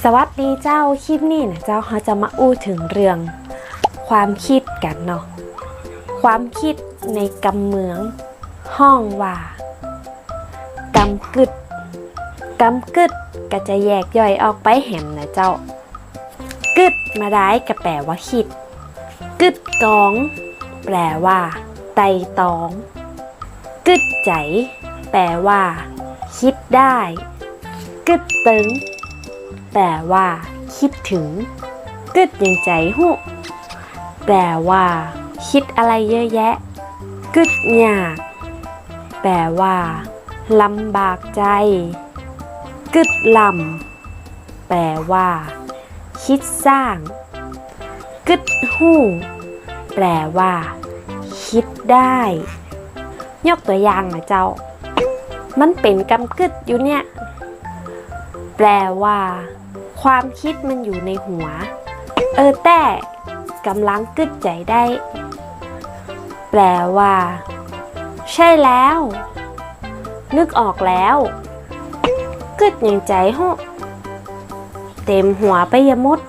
สวัสดีเจ้าคลิปนี้นะเจ้าเขาจะมาอู้ถึงเรื่องความคิดกันเนาะความคิดในกำเมืองห้องว่ากำกึดก็จะแยกย่อยออกไปแหมนะเจ้ากึดมาได้ก็แปลว่าคิดกึดกองแปลว่าไต่ตองกึดใจแปลว่าคิดได้กึดตึงแปลว่าคิดถึงกึดยังใจหูแปลว่าคิดอะไรเยอะแยะกึดยากแปลว่าลำบากใจกึดลำแปลว่าคิดสร้างกึดหู้แปลว่าคิดได้ยกตัวอย่างนะเจ้ามันเป็นกำกึดอยู่เนี่ยแปลว่าความคิดมันอยู่ในหัวแต่กำลังกึดใจได้แปลว่าใช่แล้วนึกออกแล้วกึดอย่างใจหูเต็มหัวไปยมด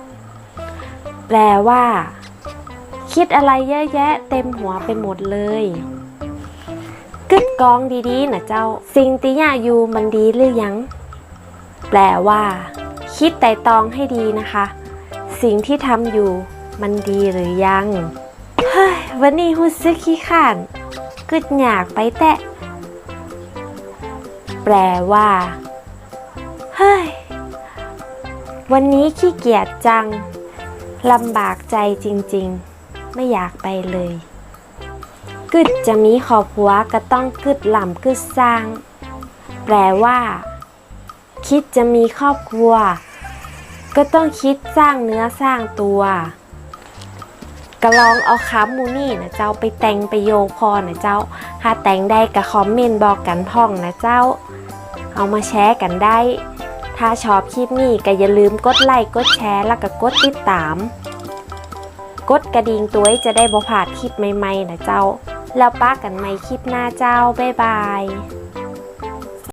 แปลว่าคิดอะไรเยอะแยะเต็มหัวไปหมดเลยกึดกองดีๆนะเจ้าสิ่งที่อยากอยู่มันดีหรือยังแปลว่าคิดไต่ตองให้ดีนะคะสิ่งที่ทำอยู่มันดีหรือยังเฮ้ยวันนี้รู้สึกขี้ข้านกึดอยากไปแตะแปลว่าเฮ้ยวันนี้ขี้เกียจจังลำบากใจจริงๆไม่อยากไปเลยกึดจะมีครอบครัวก็ต้องกึดหล่ำกึดสร้างแปลว่าคิดจะมีครอบครัวก็ต้องคิดสร้างเนื้อสร้างตัวก็ลองเอาคำมูนี่นะเจ้าไปแต่งไปโยพอนะเจ้าถ้าแต่งได้ก็คอมเมนต์บอกกันพ่องนะเจ้าเอามาแชร์กันได้ถ้าชอบคลิปนี้ก็อย่าลืมกดไลค์กดแชร์แล้วก็กดติดตามกดกระดิ่งตัวจะได้บ่พลาดคลิปใหม่ๆนะเจ้าแล้วป้ากันใหม่คลิปหน้าเจ้าบ๊ายบาย